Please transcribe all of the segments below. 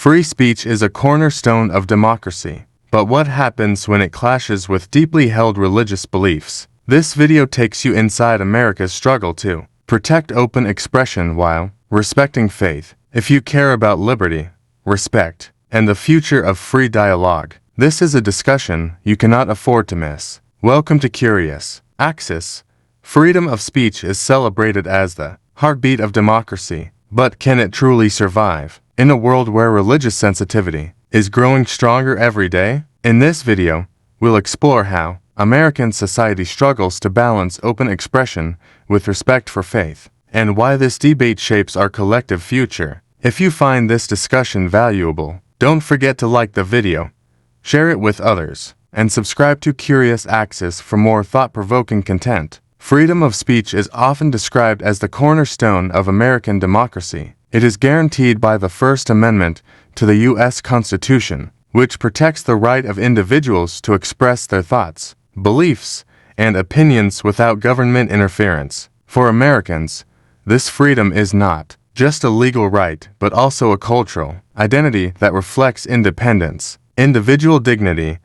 Free speech is a cornerstone of democracy. But what happens when it clashes with deeply held religious beliefs? This video takes you inside America's struggle to protect open expression while respecting faith. If you care about liberty, respect, and the future of free dialogue, this is a discussion you cannot afford to miss. Welcome to Curious Axis. Freedom of speech is celebrated as the heartbeat of democracy, but can it truly survive in a world where religious sensitivity is growing stronger every day? In this video, we'll explore how American society struggles to balance open expression with respect for faith, and why this debate shapes our collective future. If you find this discussion valuable, don't forget to like the video, share it with others, and subscribe to Curious Axis for more thought-provoking content. Freedom of speech is often described as the cornerstone of American democracy. It is guaranteed by the First Amendment to the U.S. Constitution, which protects the right of individuals to express their thoughts, beliefs, and opinions without government interference. For Americans, this freedom is not just a legal right, but also a cultural identity that reflects independence, individual dignity,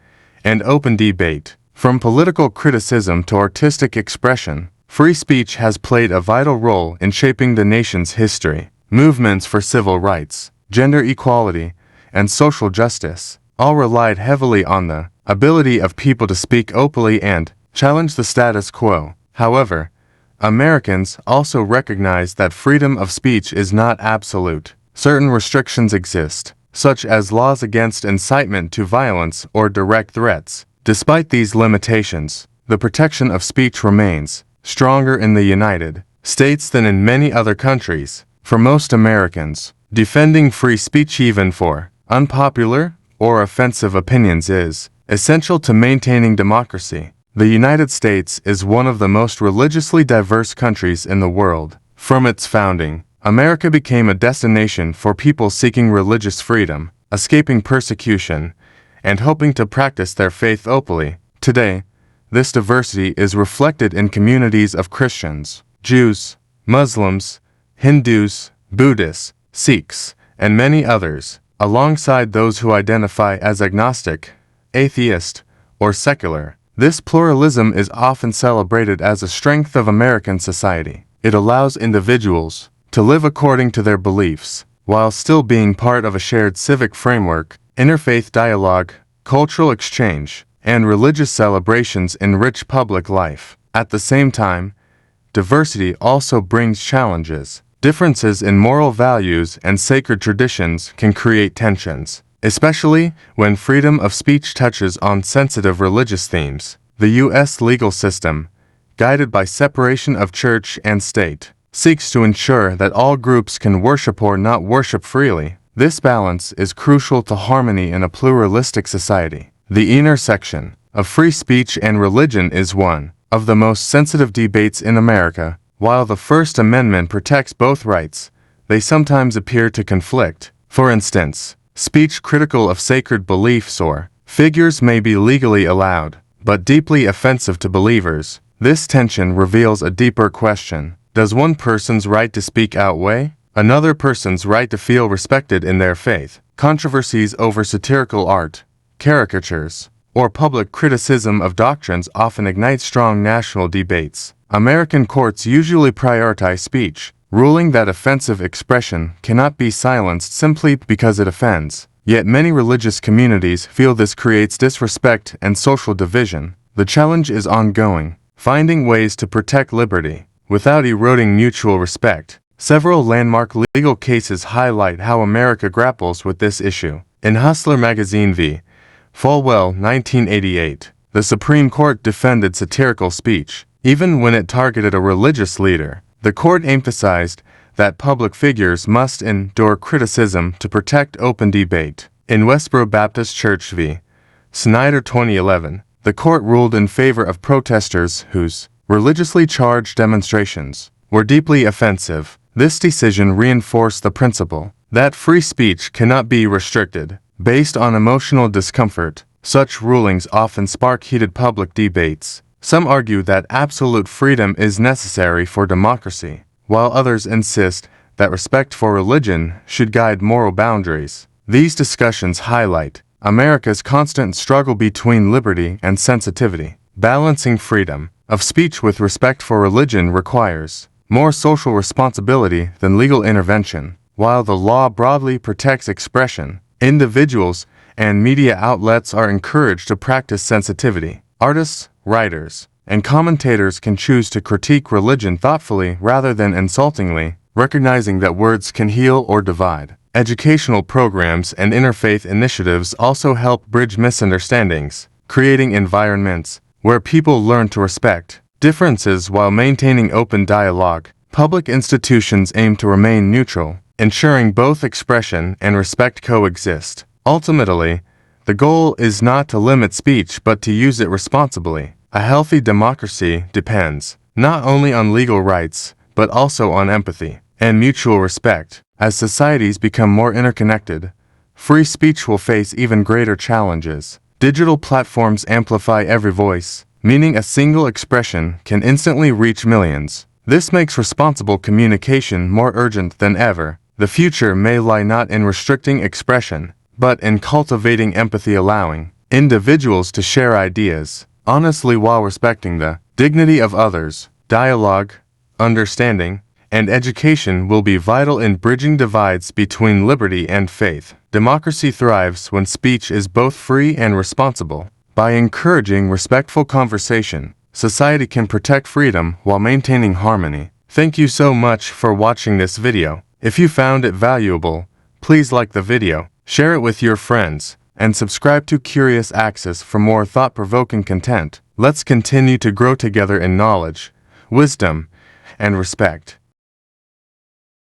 and open debate. From political criticism to artistic expression, free speech has played a vital role in shaping the nation's history. Movements for civil rights, gender equality, and social justice all relied heavily on the ability of people to speak openly and challenge the status quo. However, Americans also recognize that freedom of speech is not absolute. Certain restrictions exist, such as laws against incitement to violence or direct threats. Despite these limitations, the protection of speech remains stronger in the United States than in many other countries. For most Americans, defending free speech even for unpopular or offensive opinions is essential to maintaining democracy. The United States is one of the most religiously diverse countries in the world. From its founding, America became a destination for people seeking religious freedom, escaping persecution, and hoping to practice their faith openly. Today, this diversity is reflected in communities of Christians, Jews, Muslims, Hindus, Buddhists, Sikhs, and many others, alongside those who identify as agnostic, atheist, or secular. This pluralism is often celebrated as a strength of American society. It allows individuals to live according to their beliefs, while still being part of a shared civic framework. Interfaith dialogue, cultural exchange, and religious celebrations enrich public life. At the same time, diversity also brings challenges. Differences in moral values and sacred traditions can create tensions, especially when freedom of speech touches on sensitive religious themes. The U.S. legal system, guided by separation of church and state, seeks to ensure that all groups can worship or not worship freely. This balance is crucial to harmony in a pluralistic society. The intersection of free speech and religion is one of the most sensitive debates in America. While the First Amendment protects both rights, they sometimes appear to conflict. For instance, speech critical of sacred beliefs or figures may be legally allowed, but deeply offensive to believers. This tension reveals a deeper question. Does one person's right to speak outweigh another person's right to feel respected in their faith? Controversies over satirical art, caricatures, or public criticism of doctrines often ignite strong national debates. American courts usually prioritize speech, ruling that offensive expression cannot be silenced simply because it offends. Yet many religious communities feel this creates disrespect and social division. The challenge is ongoing, finding ways to protect liberty without eroding mutual respect. Several landmark legal cases highlight how America grapples with this issue. In Hustler magazine v. Falwell, 1988, the Supreme Court defended satirical speech. Even when it targeted a religious leader, the court emphasized that public figures must endure criticism to protect open debate. In Westboro Baptist Church v. Snyder, 2011, the court ruled in favor of protesters whose religiously charged demonstrations were deeply offensive. This decision reinforced the principle that free speech cannot be restricted based on emotional discomfort. Such rulings often spark heated public debates. Some argue that absolute freedom is necessary for democracy, while others insist that respect for religion should guide moral boundaries. These discussions highlight America's constant struggle between liberty and sensitivity. Balancing freedom of speech with respect for religion requires more social responsibility than legal intervention. While the law broadly protects expression, individuals and media outlets are encouraged to practice sensitivity. Artists, writers, and commentators can choose to critique religion thoughtfully rather than insultingly, recognizing that words can heal or divide. Educational programs and interfaith initiatives also help bridge misunderstandings, creating environments where people learn to respect differences while maintaining open dialogue. Public institutions aim to remain neutral, ensuring both expression and respect coexist. Ultimately, the goal is not to limit speech but to use it responsibly. A healthy democracy depends not only on legal rights, but also on empathy and mutual respect. As societies become more interconnected, free speech will face even greater challenges. Digital platforms amplify every voice, meaning a single expression can instantly reach millions. This makes responsible communication more urgent than ever. The future may lie not in restricting expression, but in cultivating empathy, allowing individuals to share ideas honestly while respecting the dignity of others. Dialogue, understanding, and education will be vital in bridging divides between liberty and faith. Democracy thrives when speech is both free and responsible. By encouraging respectful conversation, society can protect freedom while maintaining harmony. Thank you so much for watching this video. If you found it valuable, please like the video, share it with your friends, and subscribe to Curious Access for more thought-provoking content. Let's continue to grow together in knowledge, wisdom, and respect.